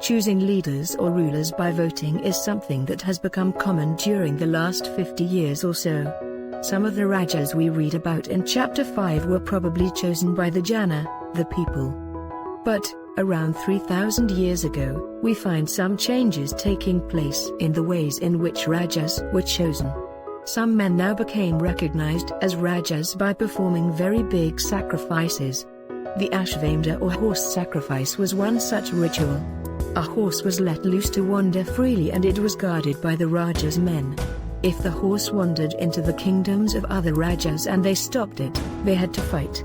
Choosing leaders or rulers by voting is something that has become common during the last 50 years or so. Some of the Rajas we read about in Chapter 5 were probably chosen by the Jana, the people. But, around 3,000 years ago, we find some changes taking place in the ways in which Rajas were chosen. Some men now became recognized as Rajas by performing very big sacrifices. The Ashvamedha or horse sacrifice was one such ritual. A horse was let loose to wander freely and it was guarded by the Raja's men. If the horse wandered into the kingdoms of other Rajas and they stopped it, they had to fight.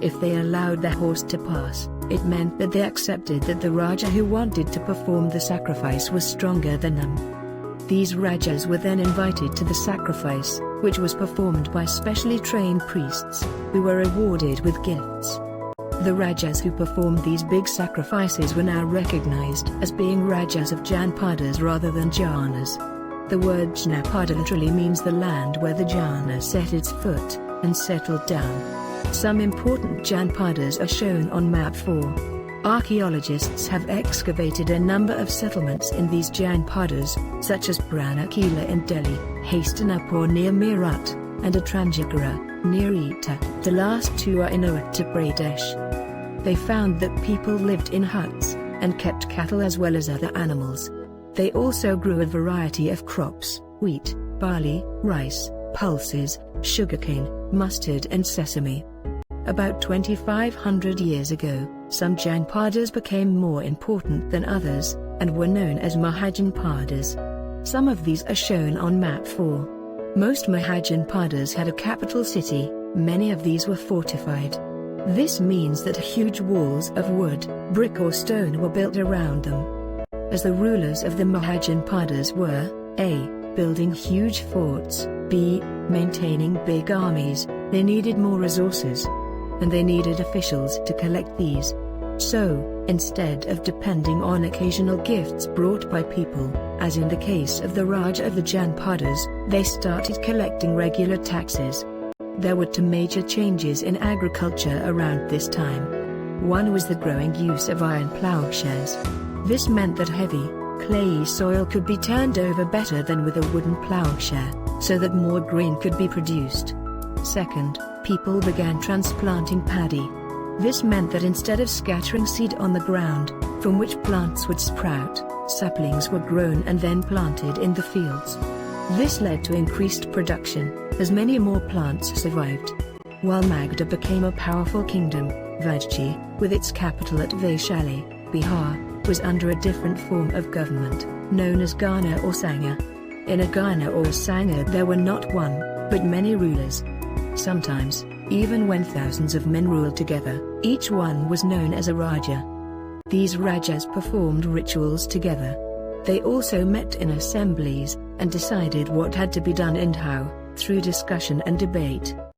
If they allowed the horse to pass, it meant that they accepted that the Raja who wanted to perform the sacrifice was stronger than them. These Rajas were then invited to the sacrifice, which was performed by specially trained priests, who were rewarded with gifts. The Rajas who performed these big sacrifices were now recognized as being Rajas of Janpadas rather than Janas. The word Janapada literally means the land where the Jana set its foot and settled down. Some important Janpadas are shown on map 4. Archaeologists have excavated a number of settlements in these Janpadas, such as Pranakila in Delhi, Hastinapur near Meerut, and Atranjagara, near Eta. The last two are in Uttar Pradesh. They found that people lived in huts and kept cattle as well as other animals. They also grew a variety of crops: wheat, barley, rice, pulses, sugarcane, mustard and sesame. About 2,500 years ago, some Janpadas became more important than others, and were known as Mahajanpadas. Some of these are shown on map 4. Most Mahajanpadas had a capital city, many of these were fortified. This means that huge walls of wood, brick or stone were built around them. As the rulers of the Mahajanpadas were, A. building huge forts, B. maintaining big armies, they needed more resources. And they needed officials to collect these. So, instead of depending on occasional gifts brought by people, as in the case of the Raj of the Janpadas, they started collecting regular taxes. There were two major changes in agriculture around this time. One was the growing use of iron plowshares. This meant that heavy, clayey soil could be turned over better than with a wooden plowshare, so that more grain could be produced. Second, people began transplanting paddy. This meant that instead of scattering seed on the ground, from which plants would sprout, saplings were grown and then planted in the fields. This led to increased production, as many more plants survived. While Magadha became a powerful kingdom, Vajji, with its capital at Vaishali, Bihar, was under a different form of government, known as Gana or Sangha. In a Gana or Sangha there were not one, but many rulers. Sometimes, even when thousands of men ruled together, each one was known as a Raja. These Rajas performed rituals together. They also met in assemblies, and decided what had to be done and how, through discussion and debate.